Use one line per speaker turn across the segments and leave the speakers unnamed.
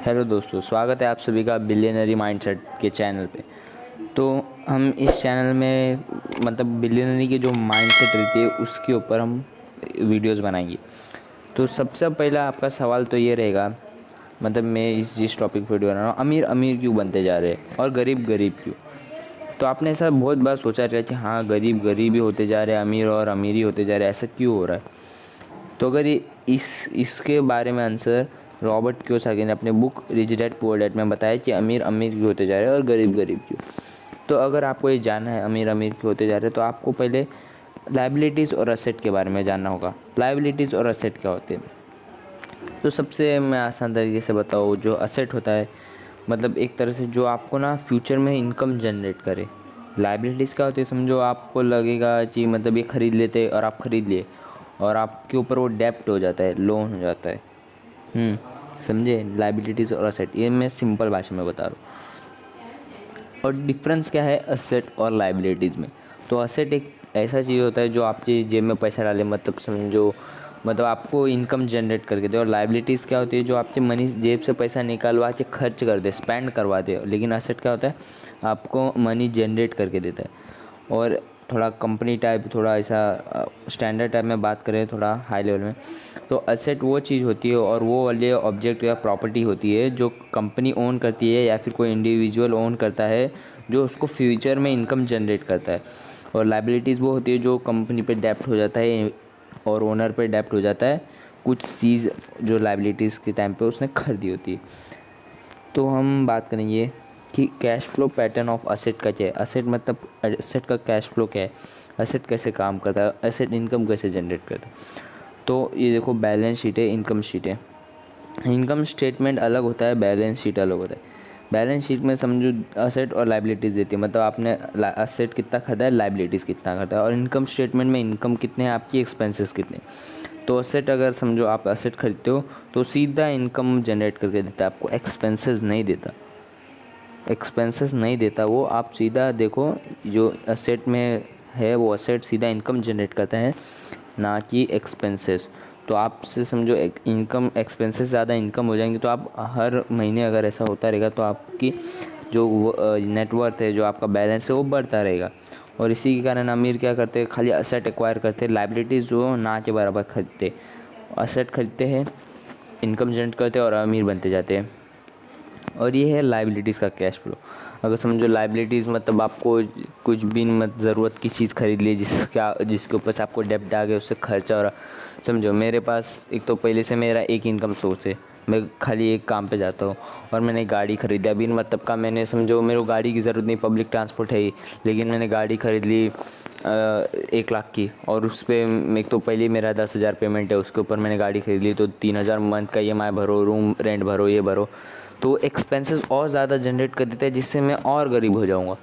Hello दोस्तों, स्वागत है आप सभी का बिलियनरी माइंडसेट के चैनल पे। तो हम इस चैनल में बिलियनरी की जो माइंडसेट रहती है उसके ऊपर हम वीडियोस बनाएंगे। तो सबसे पहला आपका सवाल तो ये रहेगा, मैं जिस टॉपिक पर वीडियो बना रहा हूँ, अमीर अमीर क्यों बनते जा रहे हैं और गरीब गरीब क्यों। तो आपने ऐसा बहुत बार सोचा रहेगा कि हाँ, गरीब गरीब ही होते जा रहे हैं, अमीर और अमीर ही होते जा रहे हैं, ऐसा क्यों हो रहा है। तो अगर इसके बारे में आंसर रॉबर्ट कियोसाकी ने अपने book rich dad poor dad में बताया कि अमीर अमीर क्यों होते जा रहे हैं और गरीब गरीब क्यों। तो अगर आपको ये जानना है अमीर अमीर क्यों होते जा रहे हैं, तो आपको पहले लाइबिलिटीज़ और असेट के बारे में जानना होगा। लाइबिलिटीज़ और असेट क्या होते हैं, तो सबसे मैं आसान तरीके से बताऊँ, जो असेट होता है एक तरह से जो आपको ना फ्यूचर में इनकम जनरेट करे। लाइबिलिटीज़ क्या होती है, समझो आपको लगेगा कि ये ख़रीद लेते और आप ख़रीद लिए और आपके ऊपर वो डेप्ट हो जाता है, लोन हो जाता है। समझे, लाइबिलिटीज़ और असेट, ये मैं सिंपल भाषा में बता रहा हूँ। और डिफरेंस क्या है असेट और लाइबिलिटीज़ में। तो असेट एक ऐसा चीज़ होता है जो आपकी जेब में पैसा डाले, समझो आपको इनकम जनरेट करके दे। और लाइबिलिटीज़ क्या होती है, जो आपके मनी जेब से पैसा निकलवा के खर्च कर दे, स्पेंड करवा दे। लेकिन असेट क्या होता है, आपको मनी जनरेट करके देता है। और थोड़ा कंपनी टाइप, थोड़ा ऐसा स्टैंडर्ड टाइप में बात करें, थोड़ा हाई लेवल में, तो असेट वो चीज़ होती है और वो वाले ऑब्जेक्ट या प्रॉपर्टी होती है जो कंपनी ओन करती है या फिर कोई इंडिविजुअल ओन करता है, जो उसको फ्यूचर में इनकम जनरेट करता है। और लाइबिलिटीज़ वो होती है जो कंपनी पे डेप्ट हो जाता है और ओनर पे डेप्ट हो जाता है, कुछ चीज़ जो लाइबिलिटीज़ के टाइम पे उसने खरीदी होती है। तो हम बात करेंगे कि cash flow pattern of asset का क्या है। असेट का कैश फ्लो क्या है, असेट कैसे काम करता है, असेट इनकम कैसे जनरेट करता है। तो ये देखो, बैलेंस शीट है, इनकम शीट है। इनकम स्टेटमेंट अलग होता है, बैलेंस शीट अलग होता है। बैलेंस शीट में समझो असेट और लाइबिलिटीज़ देती है, आपने असेट कितना खरीदा है, लाइबिलिटीज़ कितना खरीदा है। और इनकम स्टेटमेंट में इनकम कितने हैं आपकी, एक्सपेंसेस कितने। तो असेट, अगर समझो आप असेट खरीदते हो तो सीधा इनकम जनरेट करके देता है आपको, एक्सपेंसेस नहीं देता। एक्सपेंसेस नहीं देता वो, आप सीधा देखो जो असेट में है वो असेट सीधा इनकम जनरेट करता है, ना कि एक्सपेंसेस। तो आपसे समझो एक इनकम, एक्सपेंसेस ज़्यादा इनकम हो जाएंगे तो आप हर महीने अगर ऐसा होता रहेगा तो आपकी जो नेटवर्थ है, जो आपका बैलेंस है, वो बढ़ता रहेगा। और इसी के कारण अमीर क्या करते हैं, खाली असेट एक्वायर करते हैं, लाइबिलिटीज़ जो ना के बराबर खरीदते। असेट खरीदते हैं, इनकम जनरेट करते हैं और अमीर बनते जाते हैं। और ये है लाइबिलिटीज़ का कैश फ्लो। अगर समझो लाइबिलिटीज़ आपको कुछ भी ज़रूरत की चीज़ खरीद ली जिसके ऊपर से आपको डेब्ट आ गया, उससे खर्चा हो रहा। समझो मेरे पास एक तो पहले से मेरा एक इनकम सोर्स है, मैं खाली एक काम पे जाता हूँ और मैंने गाड़ी खरीदी। अभी का मैंने समझो मेरे को गाड़ी की ज़रूरत नहीं, पब्लिक ट्रांसपोर्ट है ही, लेकिन मैंने गाड़ी खरीद ली 1 लाख की। और उस पर एक तो पहले मेरा 10,000 पेमेंट है, उसके ऊपर मैंने गाड़ी खरीद ली, तो 3,000 मंथ का EMI भरो, रूम रेंट भरो, ये भरो। तो एक्सपेंसेस और ज़्यादा जनरेट कर देता है, जिससे मैं और गरीब हो जाऊंगा।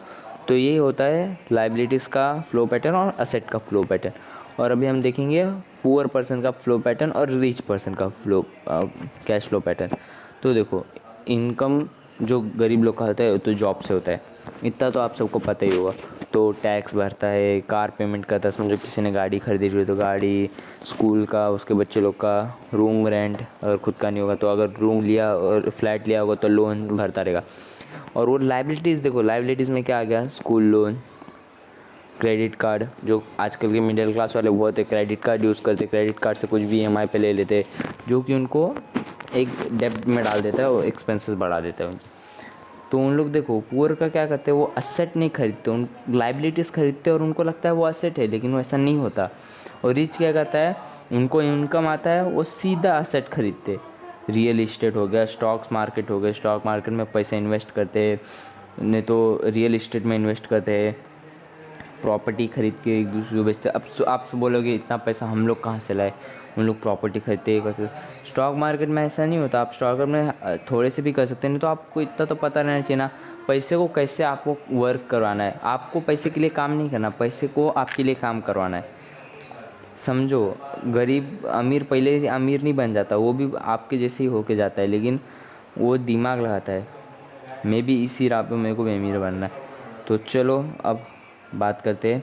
तो यही होता है लाइबिलिटीज़ का फ्लो पैटर्न और असेट का फ्लो पैटर्न। और अभी हम देखेंगे पुअर पर्सन का फ्लो पैटर्न और रिच पर्सन का कैश फ्लो पैटर्न। तो देखो, इनकम जो गरीब लोग का होता है तो जॉब से होता है, इतना तो आप सबको पता ही होगा। तो टैक्स भरता है, कार पेमेंट करता है, समझो किसी ने गाड़ी खरीदी हुई तो गाड़ी, स्कूल का, उसके बच्चे लोग का रूम रेंट, अगर खुद का नहीं होगा तो अगर रूम लिया और फ्लैट लिया होगा तो लोन भरता रहेगा। और वो लाइबिलिटीज़ देखो, लाइबिलिटीज़ में क्या आ गया, स्कूल लोन, क्रेडिट कार्ड, जो आजकल के मिडिल क्लास वाले बहुत है क्रेडिट कार्ड यूज़ करते, क्रेडिट कार्ड से कुछ भी EMI पे ले लेते, जो कि उनको एक डेब्ट में डाल देता है और एक्सपेंसेस बढ़ा देता है। तो उन लोग देखो, पुअर का क्या करते हैं, वो असेट नहीं खरीदते, उन लाइबिलिटीज़ खरीदते हैं और उनको लगता है वो असेट है, लेकिन वो ऐसा नहीं होता। और रिच क्या करता है, उनको इनकम आता है, वो सीधा असेट खरीदते। रियल इस्टेट हो गया, स्टॉक्स मार्केट हो गया, स्टॉक मार्केट में पैसा इन्वेस्ट करते हैं, नहीं तो रियल इस्टेट में इन्वेस्ट करते हैं, प्रॉपर्टी खरीद के एक दूसरे को बेचते। अब आप बोलोगे इतना पैसा हम लोग कहाँ से लाए, उन लोग प्रॉपर्टी खरीदते हैं कैसे। स्टॉक मार्केट में ऐसा नहीं होता, आप स्टॉक मार्केट में थोड़े से भी कर सकते हैं, नहीं तो आपको इतना तो पता रहना चाहिए ना पैसे को कैसे आपको वर्क करवाना है। आपको पैसे के लिए काम नहीं करना, पैसे को आपके लिए काम करवाना है। समझो, गरीब अमीर पहले से अमीर नहीं बन जाता, वो भी आपके जैसे ही होके जाता है, लेकिन वो दिमाग लगाता है, मैं भी इसी राह पे, मेरे को भी अमीर बनना है। तो चलो अब बात करते हैं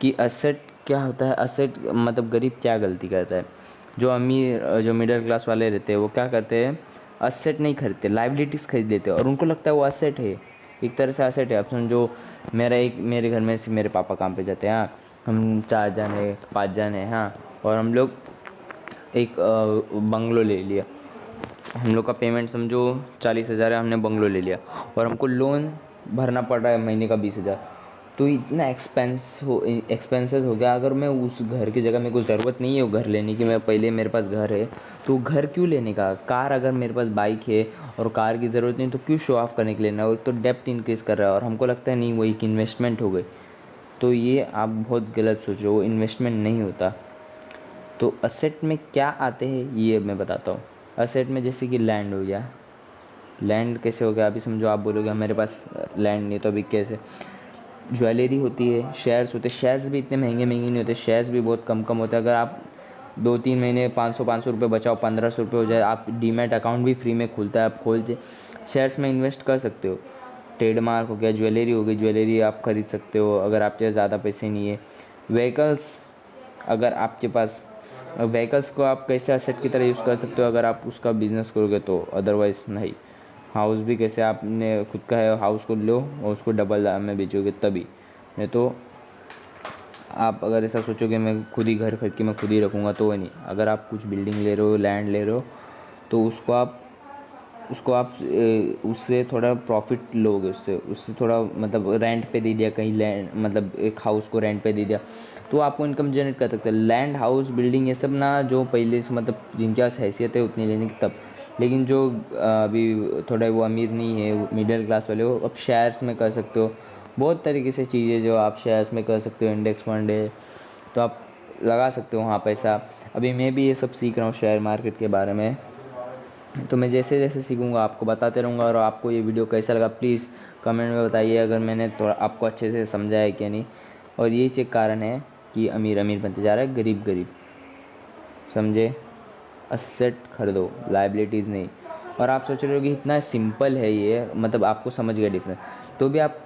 कि असेट क्या होता है। असेट गरीब क्या गलती करता है। जो अमीर, जो मिडिल क्लास वाले रहते हैं वो क्या करते हैं, असेट नहीं खरीदते, लाइबिलिटीज़ खरीद लेते हैं और उनको लगता है वो असेट है, एक तरह से असेट है। अब समझो मेरे घर में से मेरे पापा काम पे जाते हैं, हाँ, हम 4 जन है 5 जन है, हाँ, और हम लोग एक बंगलो ले लिया। हम लोग का पेमेंट समझो 40,000 है, हमने बंगलो ले लिया और हमको लोन भरना पड़ रहा है महीने का 20,000। तो इतना एक्सपेंसेस हो गया। अगर मैं उस घर की जगह, मेरे को ज़रूरत नहीं है वो घर लेने की, मैं पहले मेरे पास घर है तो घर क्यों लेने का। कार, अगर मेरे पास बाइक है और कार की ज़रूरत नहीं तो क्यों शो ऑफ करने के लिए लेना। वो एक तो डेप्ट इंक्रीज़ कर रहा है और हमको लगता है नहीं वो एक इन्वेस्टमेंट हो गई। तो ये आप बहुत गलत सोच रहे हो, वो इन्वेस्टमेंट नहीं होता। तो असेट में क्या आते हैं ये मैं बताता हूँ। असेट में जैसे कि लैंड हो गया। लैंड कैसे हो गया, अभी समझो आप बोलोगे मेरे पास लैंड नहीं तो अभी कैसे। ज्वेलरी होती है, शेयर्स होते हैं। शेयर्स भी इतने महंगे नहीं होते, शेयर्स भी बहुत कम होते हैं। अगर आप 2-3 महीने 500 रुपये बचाओ, 1500 रुपये हो जाए, आप डीमैट अकाउंट भी फ्री में खुलता है, आप खोल के शेयर्स में इन्वेस्ट कर सकते हो। ट्रेडमार्क हो गया, ज्वेलरी हो गई, ज्वेलरी आप खरीद सकते हो अगर आपके पास ज़्यादा पैसे नहीं है। व्हीकल्स, अगर आपके पास व्हीकल्स को आप कैसे असेट की तरह यूज़ कर सकते हो अगर आप उसका बिज़नेस करोगे तो, अदरवाइज़ नहीं। हाउस भी कैसे, आपने खुद का है हाउस को लो और उसको डबल दाम में बेचोगे तभी, नहीं तो आप अगर ऐसा सोचोगे मैं खुद ही घर खरीद के मैं खुद ही रखूँगा तो वो नहीं। अगर आप कुछ बिल्डिंग ले रहे हो, लैंड ले रहे हो तो उसको आप उससे थोड़ा प्रॉफिट लोगे, उससे थोड़ा मतलब रेंट पे दे दिया कहीं, लैंड मतलब एक हाउस को रेंट पे दे दिया तो आपको इनकम जनरेट कर सकते हैं। लैंड, हाउस, बिल्डिंग ये सब ना जो पहले से मतलब जिनके पास हैसियत है उतनी लेने की तब, लेकिन जो अभी थोड़ा वो अमीर नहीं है, मिडिल क्लास वाले हो, अब शेयर्स में कर सकते हो। बहुत तरीके से चीज़ें जो आप शेयर्स में कर सकते हो, इंडेक्स फंड है तो आप लगा सकते हो वहाँ पैसा। अभी मैं भी ये सब सीख रहा हूँ शेयर मार्केट के बारे में, तो मैं जैसे जैसे सीखूंगा आपको बताते रहूँगा। और आपको ये वीडियो कैसा लगा प्लीज़ कमेंट में बताइए, अगर मैंने थोड़ा आपको अच्छे से समझाया कि नहीं। और यही एक कारण है कि अमीर अमीर बनते जा रहा है, गरीब गरीब, समझे। असेट खरीदो, लाइबिलिटीज़ नहीं। और आप सोच रहे हो कि इतना सिंपल है ये, मतलब आपको समझ गया डिफरेंस, तो भी आप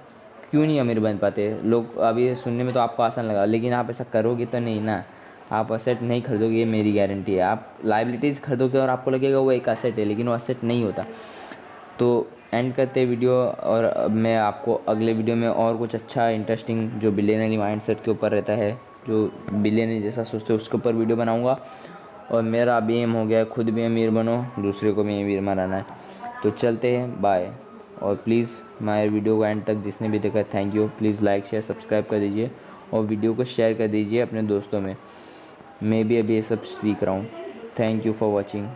क्यों नहीं अमीर बन पाते। लोग अभी सुनने में तो आपको आसान लगा, लेकिन आप ऐसा करोगे तो नहीं ना। आप असेट नहीं खरीदोगे, ये मेरी गारंटी है। आप लाइबिलिटीज़ खरीदोगे और आपको लगेगा वो एक असेट है, लेकिन वो असेट नहीं होता। तो एंड करते वीडियो, और अब मैं आपको अगले वीडियो में और कुछ अच्छा इंटरेस्टिंग जो बिलियनरी माइंडसेट के ऊपर रहता है, जो बिलियनरी जैसा सोचते हो उसके ऊपर वीडियो बनाऊंगा। और मेरा अभी एम हो गया खुद भी अमीर बनो, दूसरे को भी अमीर बनाना है। तो चलते हैं, बाय। और प्लीज़ हमारे वीडियो को एंड तक जिसने भी देखा thank you. Please like share subscribe कर दीजिए और वीडियो को शेयर कर दीजिए अपने दोस्तों में। मैं भी अभी ये सब सीख रहा हूँ। Thank you for watching.